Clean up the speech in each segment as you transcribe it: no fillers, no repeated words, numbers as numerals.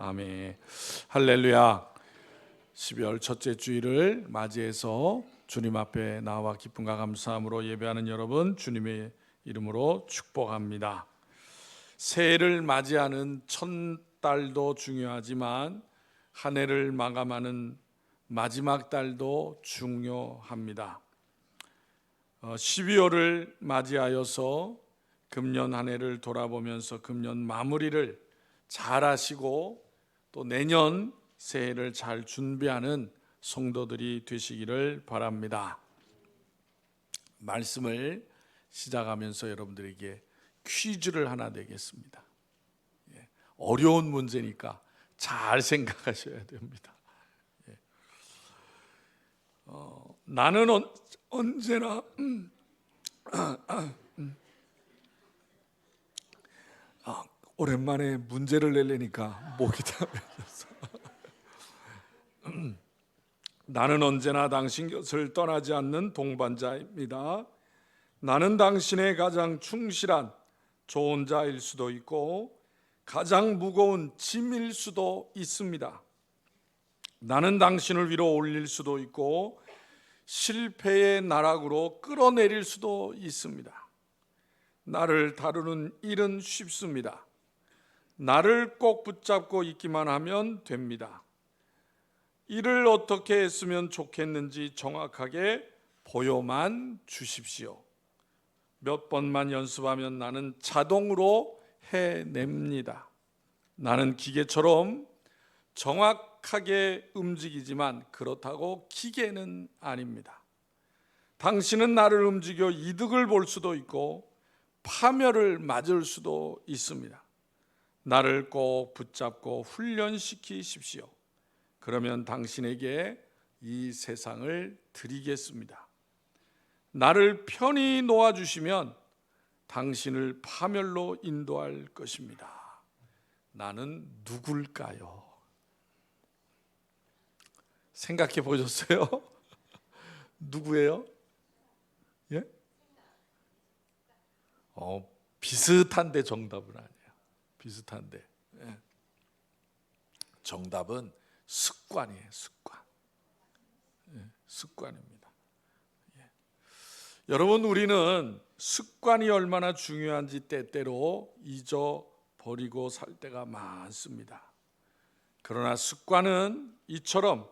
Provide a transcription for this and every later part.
아멘. 할렐루야. 12월 첫째 주일을 맞이해서 주님 앞에 나와 기쁨과 감사함으로 예배하는 여러분, 주님의 이름으로 축복합니다. 새해를 맞이하는 첫달도 중요하지만 한 해를 마감하는 마지막 달도 중요합니다. 12월을 맞이하여서 금년 한 해를 돌아보면서 금년 마무리를 잘 하시고 또 내년 새해를 잘 준비하는 성도들이 되시기를 바랍니다. 말씀을 시작하면서 여러분들에게 퀴즈를 하나 내겠습니다. 어려운 문제니까 잘 생각하셔야 됩니다. 나는 언제나 오랜만에 문제를 내려니까 목이 다 메졌어. 나는 언제나 당신 곁을 떠나지 않는 동반자입니다. 나는 당신의 가장 충실한 좋은 자일 수도 있고 가장 무거운 짐일 수도 있습니다. 나는 당신을 위로 올릴 수도 있고 실패의 나락으로 끌어내릴 수도 있습니다. 나를 다루는 일은 쉽습니다. 나를 꼭 붙잡고 있기만 하면 됩니다. 이를 어떻게 했으면 좋겠는지 정확하게 보여만 주십시오. 몇 번만 연습하면 나는 자동으로 해냅니다. 나는 기계처럼 정확하게 움직이지만 그렇다고 기계는 아닙니다. 당신은 나를 움직여 이득을 볼 수도 있고 파멸을 맞을 수도 있습니다. 나를 꼭 붙잡고 훈련시키십시오. 그러면 당신에게 이 세상을 드리겠습니다. 나를 편히 놓아주시면 당신을 파멸로 인도할 것입니다. 나는 누굴까요? 생각해 보셨어요? 누구예요? 예? 비슷한데 정답은 아니에요. 비슷한데 정답은 습관이에요. 습관. 습관입니다. 여러분, 우리는 습관이 얼마나 중요한지 때때로 잊어버리고 살 때가 많습니다. 그러나 습관은 이처럼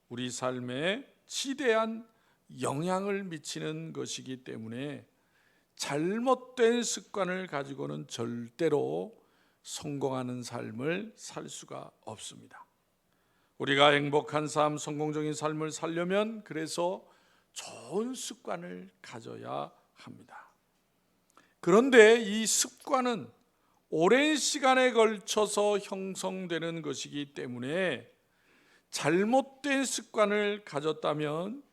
우리 삶에 지대한 영향을 미치는 것이기 때문에 잘못된 습관을 가지고는 절대로 성공하는 삶을 살 수가 없습니다. 우리가 행복한 삶, 성공적인 삶을 살려면 그래서 좋은 습관을 가져야 합니다. 그런데 이 습관은 오랜 시간에 걸쳐서 형성되는 것이기 때문에 잘못된 습관을 가졌다면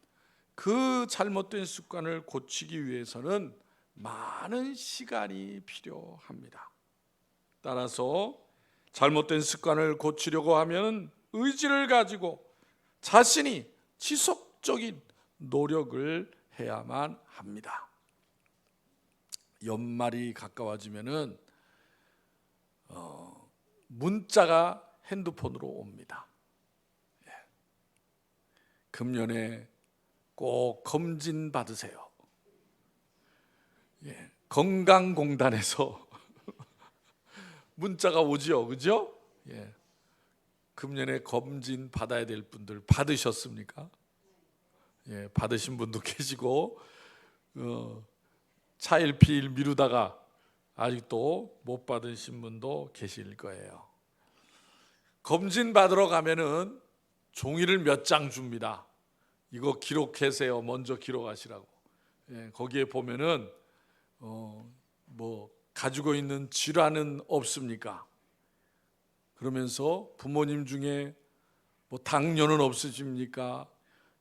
그 잘못된 습관을 고치기 위해서는 많은 시간이 필요합니다. 따라서 잘못된 습관을 고치려고 하면 의지를 가지고 자신이 지속적인 노력을 해야만 합니다. 연말이 가까워지면은 문자가 핸드폰으로 옵니다. 금년에 꼭 검진 받으세요. 건강공단에서 문자가 오죠, 그죠? 금년에 검진 받아야 될 분들 받으셨습니까? 받으신 분도 계시고 차일피일 미루다가 아직도 못 받으신 분도 계실 거예요. 검진 받으러 가면은 종이를 몇 장 줍니다. 이거 기록하세요. 먼저 기록하시라고. 거기에 보면은 가지고 있는 질환은 없습니까? 그러면서 부모님 중에 당뇨는 없으십니까?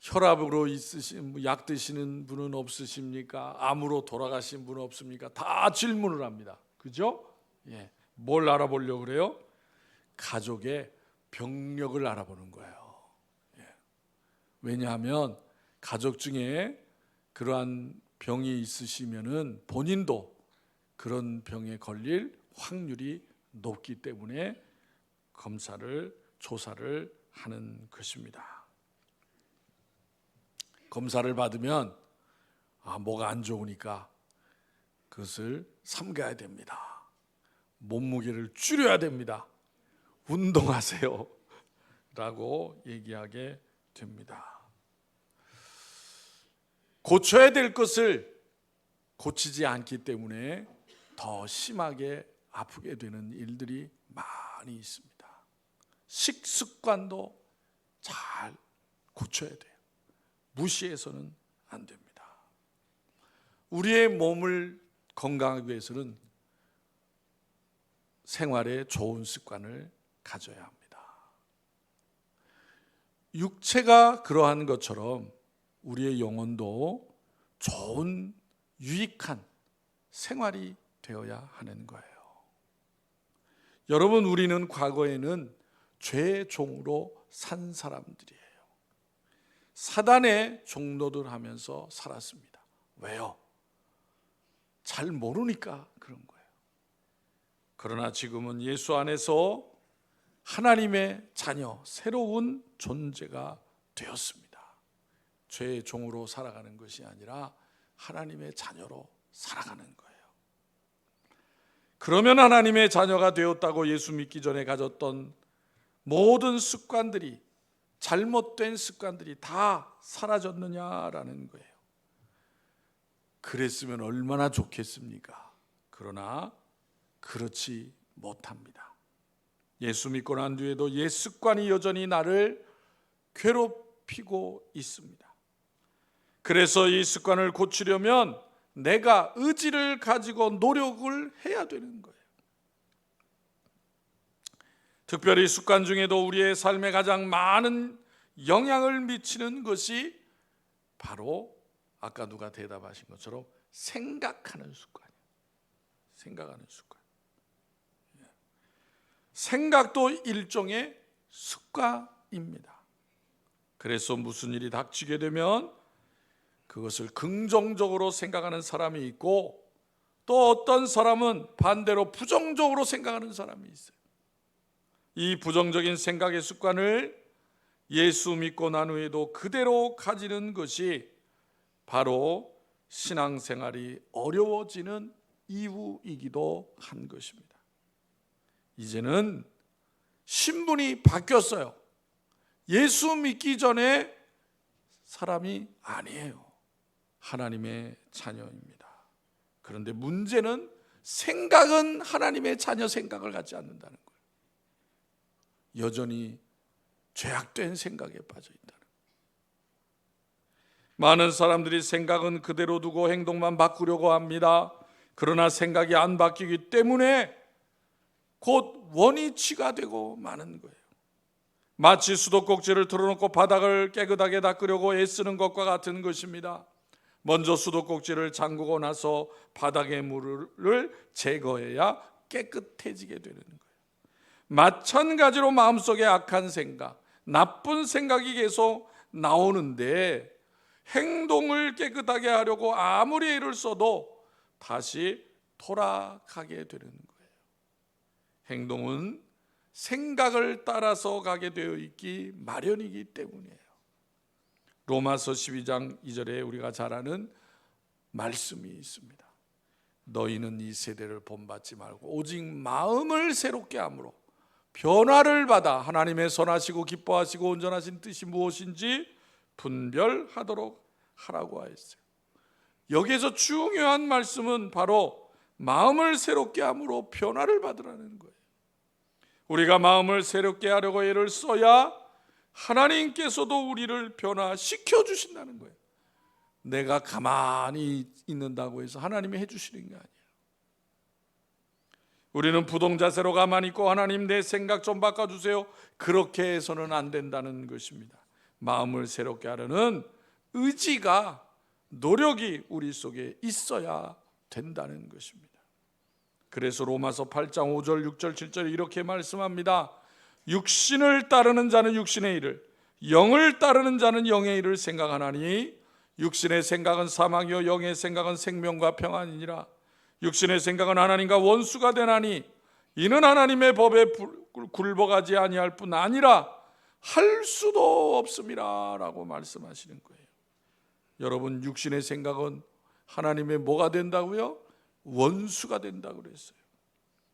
혈압으로 있으신 약 드시는 분은 없으십니까? 암으로 돌아가신 분은 없습니까? 다 질문을 합니다. 그죠? 뭘 알아보려고 그래요? 가족의 병력을 알아보는 거예요. 왜냐하면 가족 중에 그러한 병이 있으시면은 본인도 그런 병에 걸릴 확률이 높기 때문에 조사를 하는 것입니다. 검사를 받으면 뭐가 안 좋으니까 그것을 삼가야 됩니다. 몸무게를 줄여야 됩니다. 운동하세요 라고 얘기하게 됩니다. 고쳐야 될 것을 고치지 않기 때문에 더 심하게 아프게 되는 일들이 많이 있습니다. 식습관도 잘 고쳐야 돼요. 무시해서는 안 됩니다. 우리의 몸을 건강하기 위해서는 생활에 좋은 습관을 가져야 합니다. 육체가 그러한 것처럼 우리의 영혼도 좋은 유익한 생활이 되어야 하는 거예요. 여러분, 우리는 과거에는 죄의 종으로 산 사람들이에요. 사단의 종노릇 하면서 살았습니다. 왜요? 잘 모르니까 그런 거예요. 그러나 지금은 예수 안에서 하나님의 자녀, 새로운 존재가 되었습니다. 죄의 종으로 살아가는 것이 아니라 하나님의 자녀로 살아가는 거예요. 그러면 하나님의 자녀가 되었다고 예수 믿기 전에 가졌던 모든 습관들이, 잘못된 습관들이 다 사라졌느냐라는 거예요. 그랬으면 얼마나 좋겠습니까? 그러나 그렇지 못합니다. 예수 믿고 난 뒤에도 옛 습관이 여전히 나를 괴롭히고 있습니다. 그래서 이 습관을 고치려면 내가 의지를 가지고 노력을 해야 되는 거예요. 특별히 습관 중에도 우리의 삶에 가장 많은 영향을 미치는 것이 바로 아까 누가 대답하신 것처럼 생각하는 습관이에요. 생각하는 습관. 생각도 일종의 습관입니다. 그래서 무슨 일이 닥치게 되면 그것을 긍정적으로 생각하는 사람이 있고, 또 어떤 사람은 반대로 부정적으로 생각하는 사람이 있어요. 이 부정적인 생각의 습관을 예수 믿고 난 후에도 그대로 가지는 것이 바로 신앙생활이 어려워지는 이유이기도 한 것입니다. 이제는 신분이 바뀌었어요. 예수 믿기 전에 사람이 아니에요. 하나님의 자녀입니다. 그런데 문제는 생각은 하나님의 자녀 생각을 갖지 않는다는 거예요. 여전히 죄악된 생각에 빠져 있다는 거예요. 많은 사람들이 생각은 그대로 두고 행동만 바꾸려고 합니다. 그러나 생각이 안 바뀌기 때문에 곧 원위치가 되고 마는 거예요. 마치 수도꼭지를 틀어놓고 바닥을 깨끗하게 닦으려고 애쓰는 것과 같은 것입니다. 먼저 수도꼭지를 잠그고 나서 바닥의 물을 제거해야 깨끗해지게 되는 거예요. 마찬가지로 마음속에 악한 생각, 나쁜 생각이 계속 나오는데 행동을 깨끗하게 하려고 아무리 애를 써도 다시 돌아가게 되는 거예요. 행동은 생각을 따라서 가게 되어 있기 마련이기 때문이에요. 로마서 12장 2절에 우리가 잘 아는 말씀이 있습니다. 너희는 이 세대를 본받지 말고 오직 마음을 새롭게 함으로 변화를 받아 하나님의 선하시고 기뻐하시고 온전하신 뜻이 무엇인지 분별하도록 하라고 하였어요. 여기에서 중요한 말씀은 바로 마음을 새롭게 함으로 변화를 받으라는 거예요. 우리가 마음을 새롭게 하려고 애를 써야 하나님께서도 우리를 변화시켜 주신다는 거예요. 내가 가만히 있는다고 해서 하나님이 해주시는 게 아니에요. 우리는 부동자세로 가만히 있고 하나님 내 생각 좀 바꿔주세요, 그렇게 해서는 안 된다는 것입니다. 마음을 새롭게 하려는 의지가, 노력이 우리 속에 있어야 된다는 것입니다. 그래서 로마서 8장 5절 6절 7절에 이렇게 말씀합니다. 육신을 따르는 자는 육신의 일을, 영을 따르는 자는 영의 일을 생각하나니 육신의 생각은 사망이요 영의 생각은 생명과 평안이니라. 육신의 생각은 하나님과 원수가 되나니 이는 하나님의 법에 굴복하지 아니할 뿐 아니라 할 수도 없음이라 라고 말씀하시는 거예요. 여러분, 육신의 생각은 하나님의 뭐가 된다고요? 원수가 된다고 그랬어요.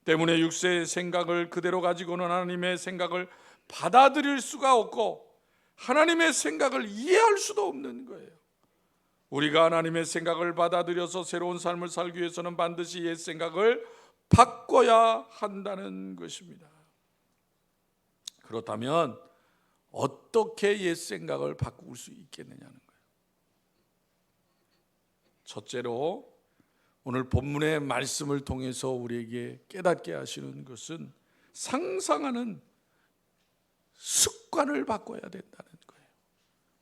때문에 육체의 생각을 그대로 가지고는 하나님의 생각을 받아들일 수가 없고 하나님의 생각을 이해할 수도 없는 거예요. 우리가 하나님의 생각을 받아들여서 새로운 삶을 살기 위해서는 반드시 옛 생각을 바꿔야 한다는 것입니다. 그렇다면 어떻게 옛 생각을 바꿀 수 있겠느냐는 거예요. 첫째로 오늘 본문의 말씀을 통해서 우리에게 깨닫게 하시는 것은 상상하는 습관을 바꿔야 된다는 거예요.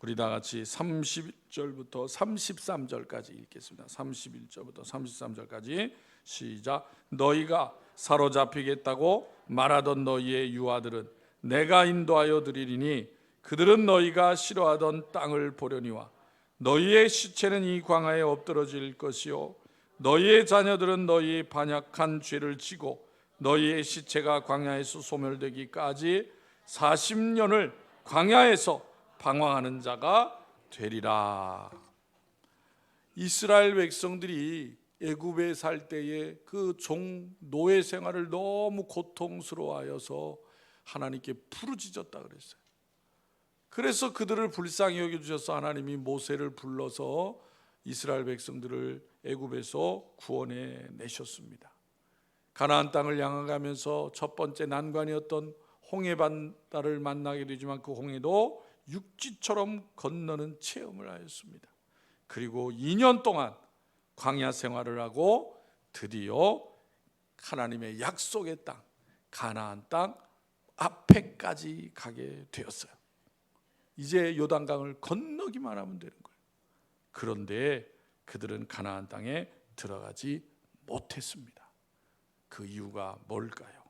우리 다 같이 31절부터 33절까지 읽겠습니다. 31절부터 33절까지 시작. 너희가 사로잡히겠다고 말하던 너희의 유아들은 내가 인도하여 드리리니 그들은 너희가 싫어하던 땅을 보려니와 너희의 시체는 이 광야에 엎드러질 것이요 너희의 자녀들은 너희의 반역한 죄를 지고 너희의 시체가 광야에서 소멸되기까지 40년을 광야에서 방황하는 자가 되리라. 이스라엘 백성들이 애굽에 살 때에 그 종 노예 생활을 너무 고통스러워하여서 하나님께 부르짖었다 그랬어요. 그래서 그들을 불쌍히 여겨주셔서 하나님이 모세를 불러서 이스라엘 백성들을 애굽에서 구원해 내셨습니다. 가나안 땅을 향하면서 첫 번째 난관이었던 홍해 바다를 만나게 되지만 그 홍해도 육지처럼 건너는 체험을 하였습니다. 그리고 2년 동안 광야 생활을 하고 드디어 하나님의 약속의 땅 가나안 땅 앞에까지 가게 되었어요. 이제 요단강을 건너기만 하면 되는 거예요. 그런데 그들은 가나안 땅에 들어가지 못했습니다. 그 이유가 뭘까요?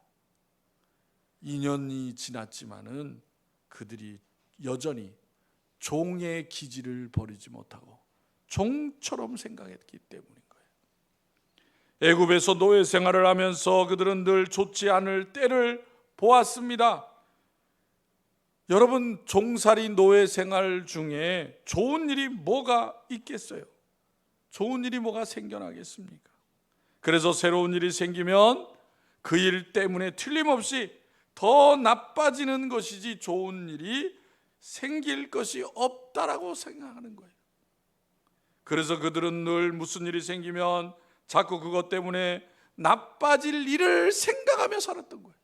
2년이 지났지만은 그들이 여전히 종의 기질을 버리지 못하고 종처럼 생각했기 때문인 거예요. 애굽에서 노예 생활을 하면서 그들은 늘 좋지 않을 때를 보았습니다. 여러분, 종살이 노예 생활 중에 좋은 일이 뭐가 있겠어요? 좋은 일이 뭐가 생겨나겠습니까? 그래서 새로운 일이 생기면 그 일 때문에 틀림없이 더 나빠지는 것이지 좋은 일이 생길 것이 없다라고 생각하는 거예요. 그래서 그들은 늘 무슨 일이 생기면 자꾸 그것 때문에 나빠질 일을 생각하며 살았던 거예요.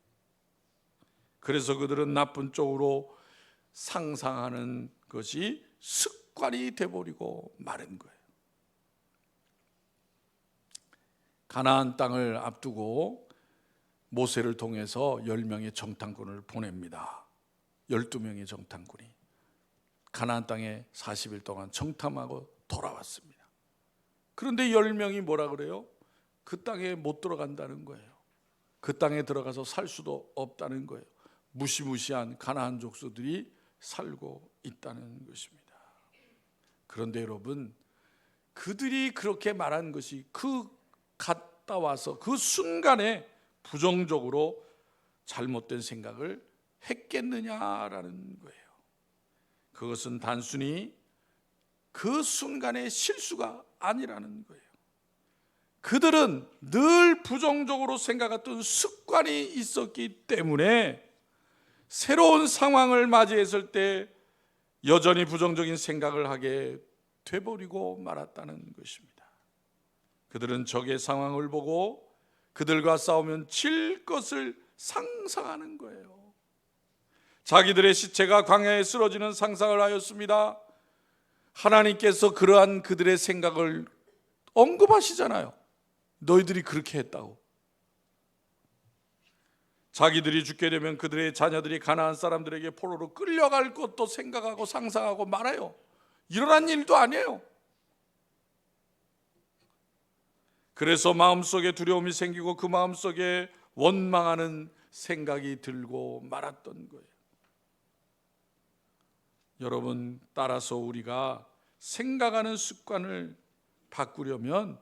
그래서 그들은 나쁜 쪽으로 상상하는 것이 습관이 되어버리고 마른 거예요. 가나안 땅을 앞두고 모세를 통해서 10명의 정탐꾼을 보냅니다. 12명의 정탐꾼이 가나안 땅에 40일 동안 정탐하고 돌아왔습니다. 그런데 10명이 뭐라 그래요? 그 땅에 못 들어간다는 거예요. 그 땅에 들어가서 살 수도 없다는 거예요. 무시무시한 가나안 족속들이 살고 있다는 것입니다. 그런데 여러분, 그들이 그렇게 말한 것이 그 갔다 와서 그 순간에 부정적으로 잘못된 생각을 했겠느냐라는 거예요. 그것은 단순히 그 순간의 실수가 아니라는 거예요. 그들은 늘 부정적으로 생각했던 습관이 있었기 때문에 새로운 상황을 맞이했을 때 여전히 부정적인 생각을 하게 돼버리고 말았다는 것입니다. 그들은 적의 상황을 보고 그들과 싸우면 질 것을 상상하는 거예요. 자기들의 시체가 광야에 쓰러지는 상상을 하였습니다. 하나님께서 그러한 그들의 생각을 언급하시잖아요. 너희들이 그렇게 했다고. 자기들이 죽게 되면 그들의 자녀들이 가나안 사람들에게 포로로 끌려갈 것도 생각하고 상상하고 말아요. 일어난 일도 아니에요. 그래서 마음속에 두려움이 생기고 그 마음속에 원망하는 생각이 들고 말았던 거예요. 여러분, 따라서 우리가 생각하는 습관을 바꾸려면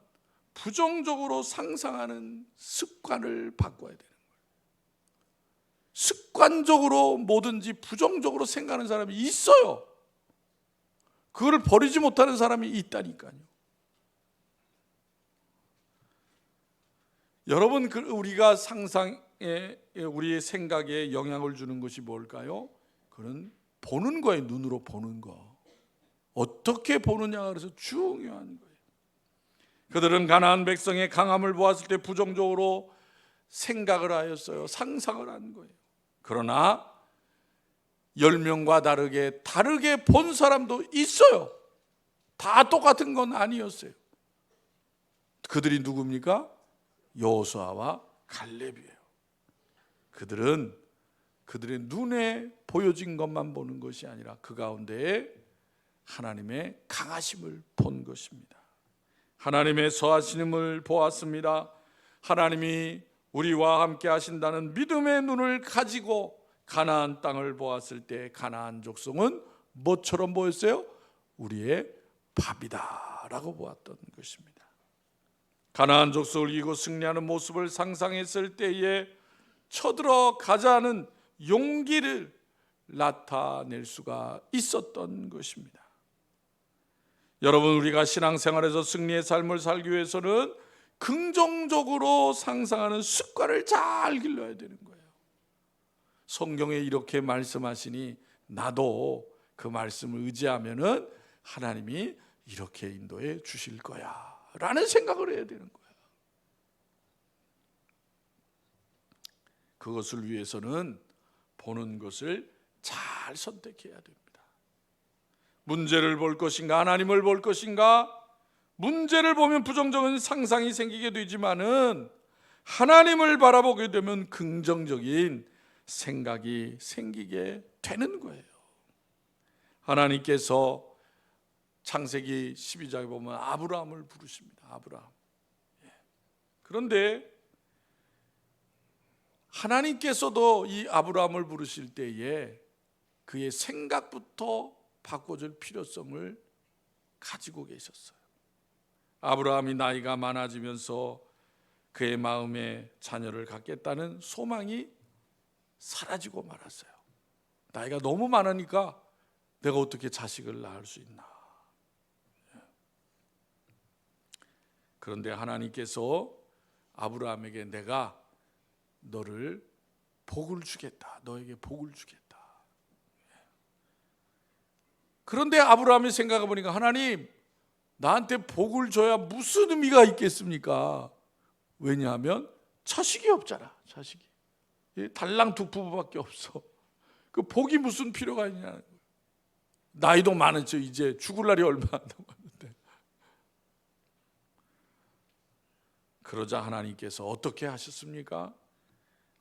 부정적으로 상상하는 습관을 바꿔야 되는 거예요. 습관적으로 뭐든지 부정적으로 생각하는 사람이 있어요. 그걸 버리지 못하는 사람이 있다니까요. 여러분, 우리가 상상에, 우리의 생각에 영향을 주는 것이 뭘까요? 그건 보는 거예요. 눈으로 보는 거. 어떻게 보느냐가 그래서 중요한 거예요. 그들은 가나안 백성의 강함을 보았을 때 부정적으로 생각을 하였어요. 상상을 한 거예요. 그러나 10명과 다르게 본 사람도 있어요. 다 똑같은 건 아니었어요. 그들이 누굽니까? 여호수아와 갈렙이에요. 그들은 그들의 눈에 보여진 것만 보는 것이 아니라 그 가운데에 하나님의 강하심을 본 것입니다. 하나님의 서하심을 보았습니다. 하나님이 우리와 함께 하신다는 믿음의 눈을 가지고 가나안 땅을 보았을 때 가나안 족속은 뭐처럼 보였어요? 우리의 밥이다 라고 보았던 것입니다. 가나안 족속을 이기고 승리하는 모습을 상상했을 때에 쳐들어가자는 용기를 나타낼 수가 있었던 것입니다. 여러분, 우리가 신앙생활에서 승리의 삶을 살기 위해서는 긍정적으로 상상하는 습관을 잘 길러야 되는 거예요. 성경에 이렇게 말씀하시니 나도 그 말씀을 의지하면은 하나님이 이렇게 인도해 주실 거야 라는 생각을 해야 되는 거예요. 그것을 위해서는 보는 것을 잘 선택해야 됩니다. 문제를 볼 것인가 하나님을 볼 것인가? 문제를 보면 부정적인 상상이 생기게 되지만은 하나님을 바라보게 되면 긍정적인 생각이 생기게 되는 거예요. 하나님께서 창세기 12장에 보면 아브라함을 부르십니다. 아브라함. 그런데 하나님께서도 이 아브라함을 부르실 때에 그의 생각부터 바꿔줄 필요성을 가지고 계셨어요. 아브라함이 나이가 많아지면서 그의 마음에 자녀를 갖겠다는 소망이 사라지고 말았어요. 나이가 너무 많으니까 내가 어떻게 자식을 낳을 수 있나. 그런데 하나님께서 아브라함에게 내가 너를 복을 주겠다. 너에게 복을 주겠다. 그런데 아브라함이 생각해 보니까 하나님, 나한테 복을 줘야 무슨 의미가 있겠습니까? 왜냐하면 자식이 없잖아. 자식이 달랑 두 부부밖에 없어. 그 복이 무슨 필요가 있냐. 나이도 많았죠. 이제 죽을 날이 얼마 안 남았는데. 그러자 하나님께서 어떻게 하셨습니까?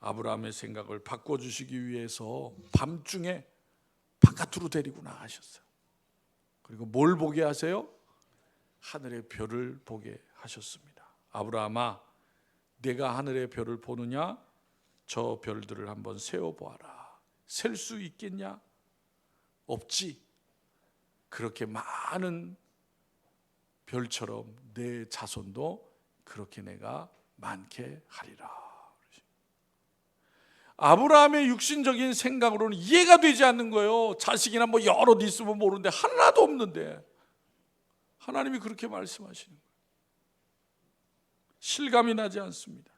아브라함의 생각을 바꿔주시기 위해서 밤중에 바깥으로 데리고 나가셨어요. 그리고 뭘 보게 하세요? 하늘의 별을 보게 하셨습니다. 아브라함아, 내가 하늘의 별을 보느냐? 저 별들을 한번 세어보아라. 셀 수 있겠냐? 없지. 그렇게 많은 별처럼 내 자손도 그렇게 내가 많게 하리라. 아브라함의 육신적인 생각으로는 이해가 되지 않는 거예요. 자식이나 뭐 여럿 있으면 모르는데 하나도 없는데 하나님이 그렇게 말씀하시는 거예요. 실감이 나지 않습니다.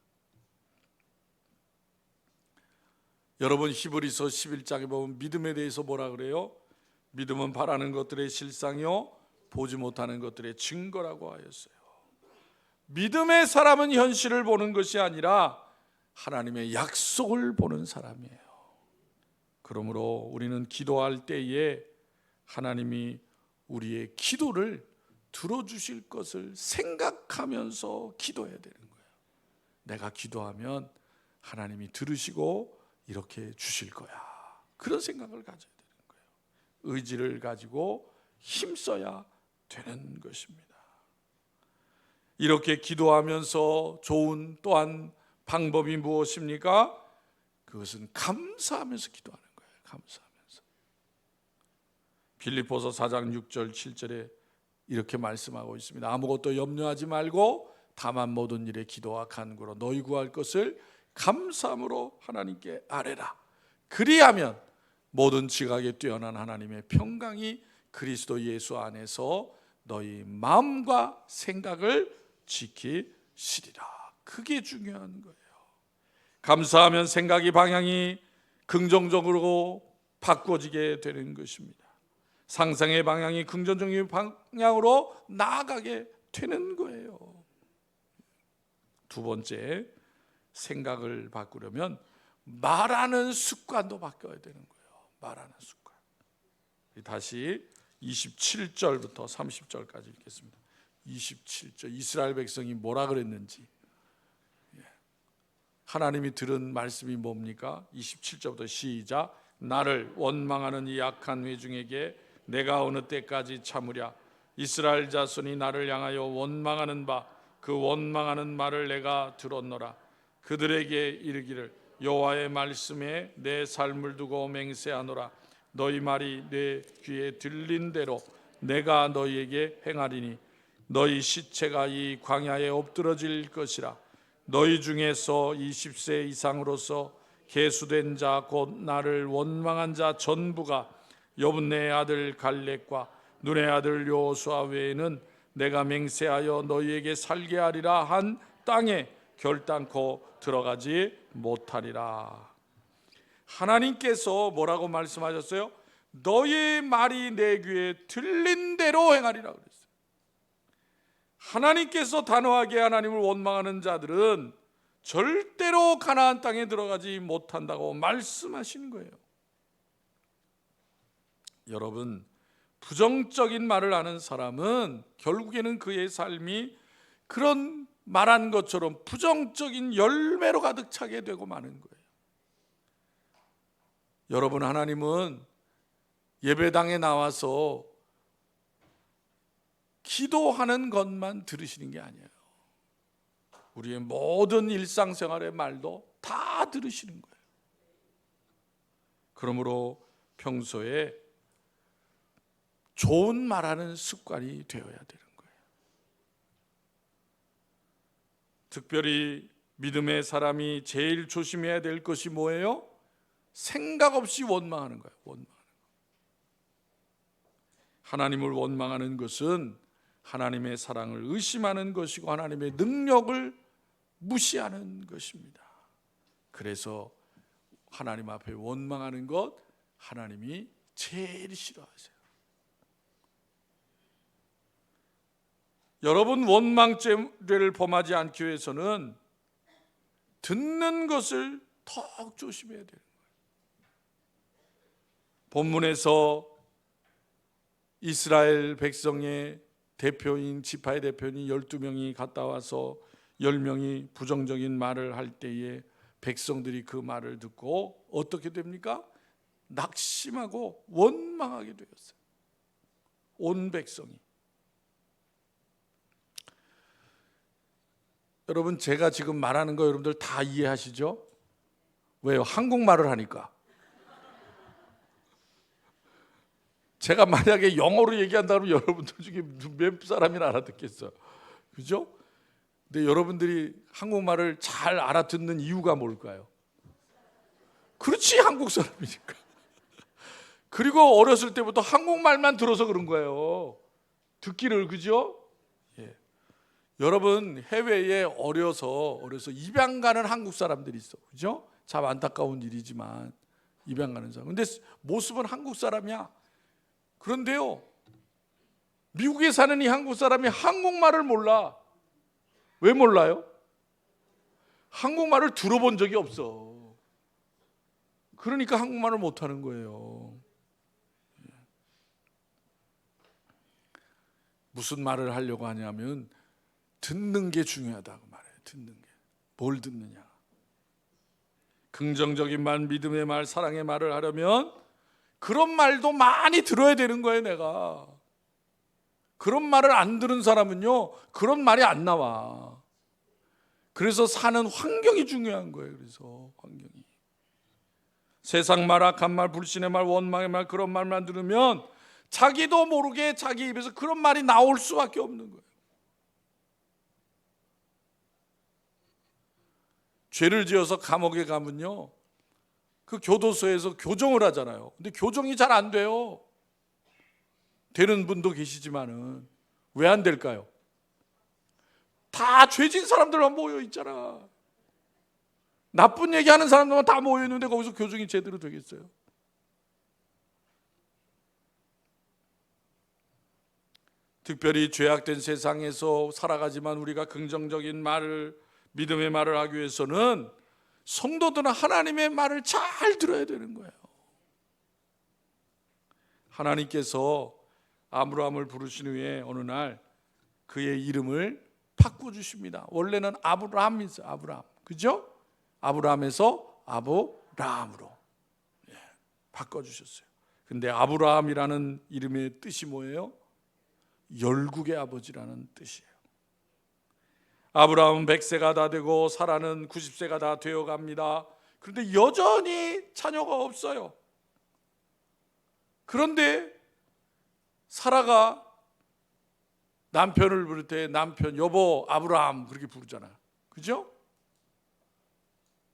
여러분, 히브리서 11장에 보면 믿음에 대해서 뭐라 그래요? 믿음은 바라는 것들의 실상이요 보지 못하는 것들의 증거라고 하였어요. 믿음의 사람은 현실을 보는 것이 아니라 하나님의 약속을 보는 사람이에요. 그러므로 우리는 기도할 때에 하나님이 우리의 기도를 들어주실 것을 생각하면서 기도해야 되는 거예요. 내가 기도하면 하나님이 들으시고 이렇게 주실 거야. 그런 생각을 가져야 되는 거예요. 의지를 가지고 힘써야 되는 것입니다. 이렇게 기도하면서 좋은 또한 방법이 무엇입니까? 그것은 감사하면서 기도하는 거예요. 감사하면서. 빌립보서 4장 6절 7절에 이렇게 말씀하고 있습니다. 아무것도 염려하지 말고 다만 모든 일에 기도와 간구로 너희 구할 것을 감사함으로 하나님께 아뢰라. 그리하면 모든 지각에 뛰어난 하나님의 평강이 그리스도 예수 안에서 너희 마음과 생각을 지키시리라. 그게 중요한 거예요. 감사하면 생각이 방향이 긍정적으로 바꿔지게 되는 것입니다. 상상의 방향이 긍정적인 방향으로 나아가게 되는 거예요. 두 번째, 생각을 바꾸려면 말하는 습관도 바꿔야 되는 거예요. 말하는 습관. 다시 27절부터 30절까지 읽겠습니다. 27절, 이스라엘 백성이 뭐라 그랬는지, 하나님이 들은 말씀이 뭡니까? 27절부터 시작. 나를 원망하는 이 악한 회중에게 내가 어느 때까지 참으랴. 이스라엘 자손이 나를 향하여 원망하는 바 그 원망하는 말을 내가 들었노라. 그들에게 이르기를 여호와의 말씀에 내 삶을 두고 맹세하노라. 너희 말이 내 귀에 들린 대로 내가 너희에게 행하리니 너희 시체가 이 광야에 엎드러질 것이라. 너희 중에서 20세 이상으로서 계수된 자 곧 나를 원망한 자 전부가 여분네 아들 갈렙과 눈의 아들 여호수아 외에는 내가 맹세하여 너희에게 살게 하리라 한 땅에 결단코 들어가지 못하리라. 하나님께서 뭐라고 말씀하셨어요? 너희 말이 내 귀에 들린 대로 행하리라 그랬어요. 하나님께서 단호하게 하나님을 원망하는 자들은 절대로 가나안 땅에 들어가지 못한다고 말씀하신 거예요. 여러분, 부정적인 말을 하는 사람은 결국에는 그의 삶이 그런 말한 것처럼 부정적인 열매로 가득 차게 되고 마는 거예요. 여러분, 하나님은 예배당에 나와서 기도하는 것만 들으시는 게 아니에요. 우리의 모든 일상생활의 말도 다 들으시는 거예요. 그러므로 평소에 좋은 말하는 습관이 되어야 되는 거예요. 특별히 믿음의 사람이 제일 조심해야 될 것이 뭐예요? 생각 없이 원망하는 거예요. 원망하는 거. 하나님을 원망하는 것은 하나님의 사랑을 의심하는 것이고 하나님의 능력을 무시하는 것입니다. 그래서 하나님 앞에 원망하는 것 하나님이 제일 싫어하세요. 여러분, 원망죄를 범하지 않기 위해서는 듣는 것을 더욱 조심해야 돼요. 본문에서 이스라엘 백성의 대표인 지파의 대표인 12명이 갔다 와서 10명이 부정적인 말을 할 때에 백성들이 그 말을 듣고 어떻게 됩니까? 낙심하고 원망하게 되었어요. 온 백성이. 여러분, 제가 지금 말하는 거 여러분들 다 이해하시죠? 왜요? 한국말을 하니까. 제가 만약에 영어로 얘기한다면 여러분들 중에 몇 사람이나 알아듣겠어요. 그죠? 근데 여러분들이 한국말을 잘 알아듣는 이유가 뭘까요? 그렇지, 한국 사람이니까. 그리고 어렸을 때부터 한국말만 들어서 그런 거예요. 듣기를, 그죠? 예. 여러분, 해외에 어려서 입양 가는 한국 사람들이 있어. 그죠? 참 안타까운 일이지만 입양 가는 사람. 근데 모습은 한국 사람이야. 그런데요, 미국에 사는 이 한국 사람이 한국말을 몰라. 왜 몰라요? 한국말을 들어본 적이 없어. 그러니까 한국말을 못하는 거예요. 무슨 말을 하려고 하냐면 듣는 게 중요하다고 말해요. 듣는 게. 뭘 듣느냐. 긍정적인 말, 믿음의 말, 사랑의 말을 하려면 그런 말도 많이 들어야 되는 거예요. 내가 그런 말을 안 들은 사람은요, 그런 말이 안 나와. 그래서 사는 환경이 중요한 거예요. 그래서 환경이. 세상 말, 악한 말, 불신의 말, 원망의 말, 그런 말만 들으면 자기도 모르게 자기 입에서 그런 말이 나올 수밖에 없는 거예요. 죄를 지어서 감옥에 가면요, 그 교도소에서 교정을 하잖아요. 근데 교정이 잘 안 돼요. 되는 분도 계시지만은 왜 안 될까요? 다 죄진 사람들만 모여 있잖아. 나쁜 얘기하는 사람들만 다 모여 있는데 거기서 교정이 제대로 되겠어요? 특별히 죄악된 세상에서 살아가지만 우리가 긍정적인 말을, 믿음의 말을 하기 위해서는 성도들은 하나님의 말을 잘 들어야 되는 거예요. 하나님께서 아브라함을 부르신 후에 어느 날 그의 이름을 바꿔주십니다. 원래는 아브라함이었어요. 아브라함, 그죠? 아브라함에서 아브라함으로 바꿔주셨어요. 근데 아브라함이라는 이름의 뜻이 뭐예요? 열국의 아버지라는 뜻이에요. 아브라함은 100세가 다 되고 사라는 90세가 다 되어갑니다. 그런데 여전히 자녀가 없어요. 그런데 사라가 남편을 부를 때 남편, 여보 아브라함 그렇게 부르잖아요. 그죠?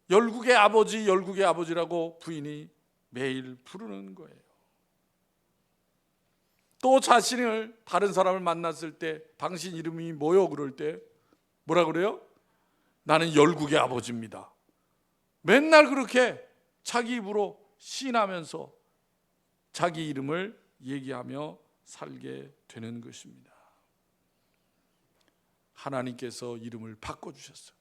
열국의 아버지, 열국의 아버지라고 부인이 매일 부르는 거예요. 또 자신을 다른 사람을 만났을 때 당신 이름이 뭐요? 그럴 때 뭐라 그래요? 나는 열국의 아버지입니다. 맨날 그렇게 자기 입으로 시인하면서 자기 이름을 얘기하며 살게 되는 것입니다. 하나님께서 이름을 바꿔주셨어요.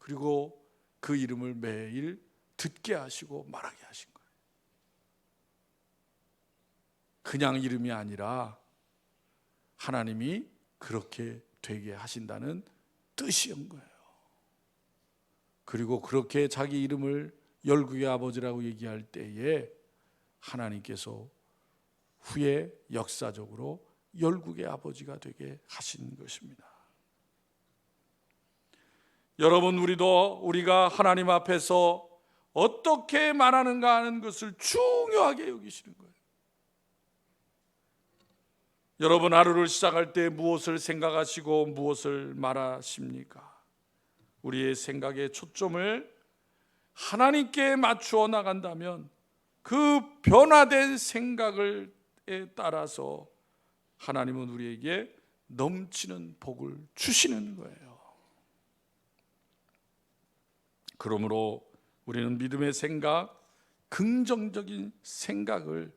그리고 그 이름을 매일 듣게 하시고 말하게 하신 거예요. 그냥 이름이 아니라 하나님이 그렇게 되게 하신다는 뜻이온 거예요. 그리고 그렇게 자기 이름을 열국의 아버지라고 얘기할 때에 하나님께서 후에 역사적으로 열국의 아버지가 되게 하신 것입니다. 여러분, 우리가 하나님 앞에서 어떻게 말하는가 하는 것을 중요하게 여기시는 거예요. 여러분, 하루를 시작할 때 무엇을 생각하시고 무엇을 말하십니까? 우리의 생각의 초점을 하나님께 맞추어 나간다면 그 변화된 생각에 따라서 하나님은 우리에게 넘치는 복을 주시는 거예요. 그러므로 우리는 믿음의 생각, 긍정적인 생각을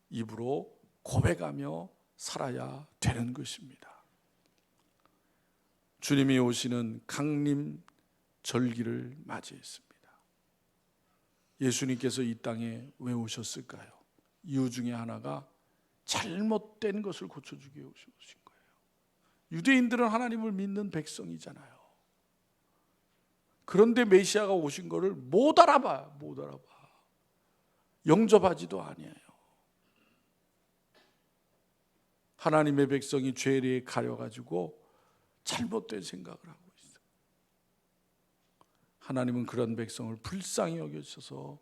입으로 고백하며 살아야 되는 것입니다. 주님이 오시는 강림 절기를 맞이했습니다. 예수님께서 이 땅에 왜 오셨을까요? 이유 중에 하나가 잘못된 것을 고쳐주기 위해 오신 거예요. 유대인들은 하나님을 믿는 백성이잖아요. 그런데 메시아가 오신 것을 못 알아봐. 영접하지도 아니에요. 하나님의 백성이 죄에 가려가지고 잘못된 생각을 하고 있어요. 하나님은 그런 백성을 불쌍히 여기셔서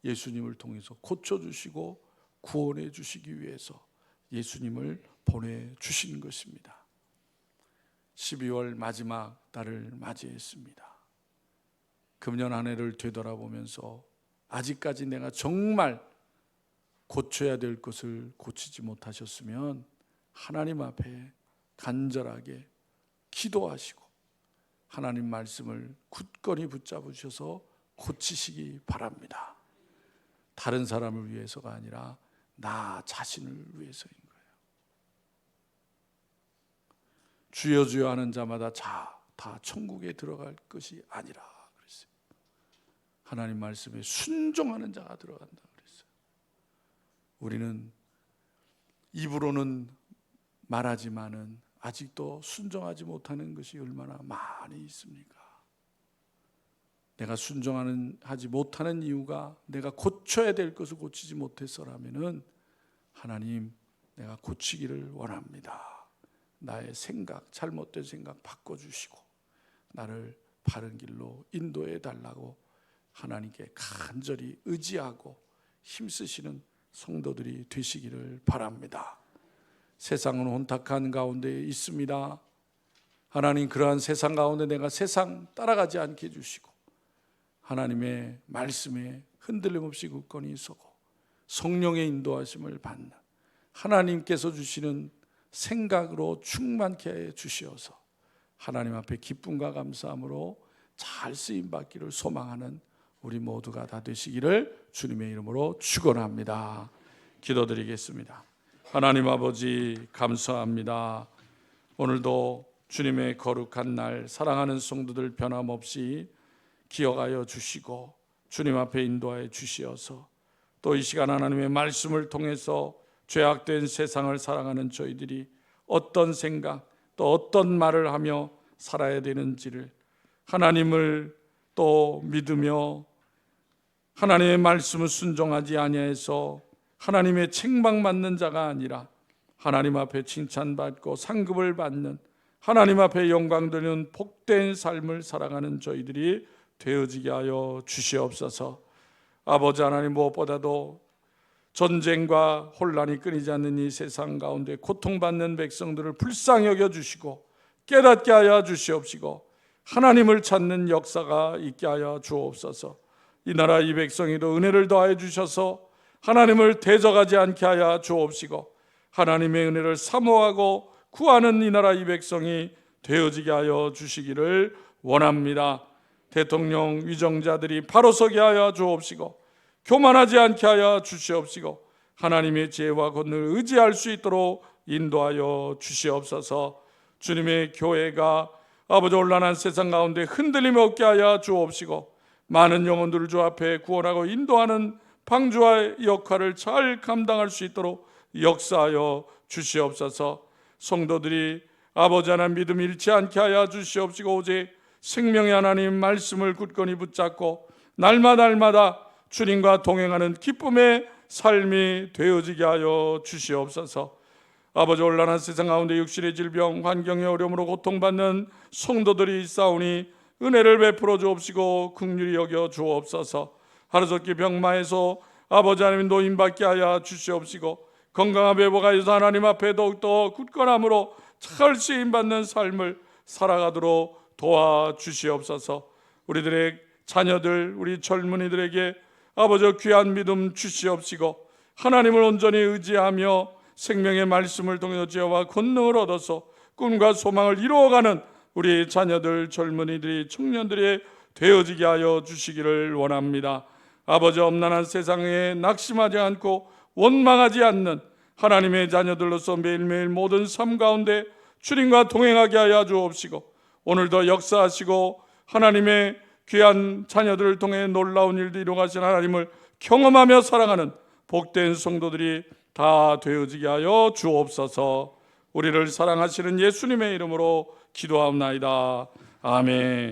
예수님을 통해서 고쳐주시고 구원해 주시기 위해서 예수님을 보내주신 것입니다. 12월 마지막 달을 맞이했습니다. 금년 한 해를 되돌아보면서 아직까지 내가 정말 고쳐야 될 것을 고치지 못하셨으면 하나님 앞에 간절하게 기도하시고 하나님 말씀을 굳건히 붙잡으셔서 고치시기 바랍니다. 다른 사람을 위해서가 아니라 나 자신을 위해서인 거예요. 주여 주여 하는 자마다 다 천국에 들어갈 것이 아니라 그랬어요. 하나님 말씀에 순종하는 자가 들어간다 그랬어요. 우리는 입으로는 말하지만은 아직도 순종하지 못하는 것이 얼마나 많이 있습니까? 내가 하지 못하는 이유가 내가 고쳐야 될 것을 고치지 못해서라면은 하나님, 내가 고치기를 원합니다. 나의 생각, 잘못된 생각 바꿔주시고 나를 바른 길로 인도해 달라고 하나님께 간절히 의지하고 힘쓰시는 성도들이 되시기를 바랍니다. 세상은 혼탁한 가운데 있습니다. 하나님, 그러한 세상 가운데 내가 세상 따라가지 않게 해주시고 하나님의 말씀에 흔들림 없이 굳건히 서고 성령의 인도하심을 받는 하나님께서 주시는 생각으로 충만케 해 주시어서 하나님 앞에 기쁨과 감사함으로 잘 쓰임받기를 소망하는 우리 모두가 다 되시기를 주님의 이름으로 축원합니다. 기도드리겠습니다. 하나님 아버지 감사합니다. 오늘도 주님의 거룩한 날 사랑하는 성도들 변함없이 기억하여 주시고 주님 앞에 인도하여 주시어서 또 이 시간 하나님의 말씀을 통해서 죄악된 세상을 살아가는 저희들이 어떤 생각 또 어떤 말을 하며 살아야 되는지를 하나님을 또 믿으며 하나님의 말씀을 순종하지 아니해서 하나님의 책망받는 자가 아니라 하나님 앞에 칭찬받고 상급을 받는 하나님 앞에 영광 돌리는 복된 삶을 살아가는 저희들이 되어지게 하여 주시옵소서. 아버지 하나님, 무엇보다도 전쟁과 혼란이 끊이지 않는 이 세상 가운데 고통받는 백성들을 불쌍히 여겨주시고 깨닫게 하여 주시옵시고 하나님을 찾는 역사가 있게 하여 주옵소서. 이 나라 이 백성이도 은혜를 더하여 주셔서 하나님을 대적하지 않게 하여 주옵시고 하나님의 은혜를 사모하고 구하는 이 나라 이 백성이 되어지게 하여 주시기를 원합니다. 대통령 위정자들이 바로 서게 하여 주옵시고 교만하지 않게 하여 주시옵시고 하나님의 지혜와 권능을 의지할 수 있도록 인도하여 주시옵소서. 주님의 교회가 아버지 혼란한 세상 가운데 흔들림 없게 하여 주옵시고 많은 영혼들을 주 앞에 구원하고 인도하는 방주와의 역할을 잘 감당할 수 있도록 역사하여 주시옵소서. 성도들이 아버지 하나님 믿음 잃지 않게 하여 주시옵시고 오직 생명의 하나님 말씀을 굳건히 붙잡고 날마다 주님과 동행하는 기쁨의 삶이 되어지게 하여 주시옵소서. 아버지 혼란한 세상 가운데 육신의 질병, 환경의 어려움으로 고통받는 성도들이 있사오니 은혜를 베풀어 주옵시고 긍휼히 여겨 주옵소서. 하루속히 병마에서 아버지 하나님 노임받게 하여 주시옵시고 건강한 회복하여서 하나님 앞에 더욱더 굳건함으로 잘 쓰임받는 삶을 살아가도록 도와주시옵소서. 우리들의 자녀들, 우리 젊은이들에게 아버지 귀한 믿음 주시옵시고 하나님을 온전히 의지하며 생명의 말씀을 통해서 지혜와 권능을 얻어서 꿈과 소망을 이루어가는 우리 자녀들, 젊은이들이, 청년들이 되어지게 하여 주시기를 원합니다. 아버지 엄난한 세상에 낙심하지 않고 원망하지 않는 하나님의 자녀들로서 매일매일 모든 삶 가운데 주님과 동행하게 하여 주옵시고 오늘도 역사하시고 하나님의 귀한 자녀들을 통해 놀라운 일도 이루어가신 하나님을 경험하며 살아가는 복된 성도들이 다 되어지게 하여 주옵소서. 우리를 사랑하시는 예수님의 이름으로 기도하옵나이다. 아멘.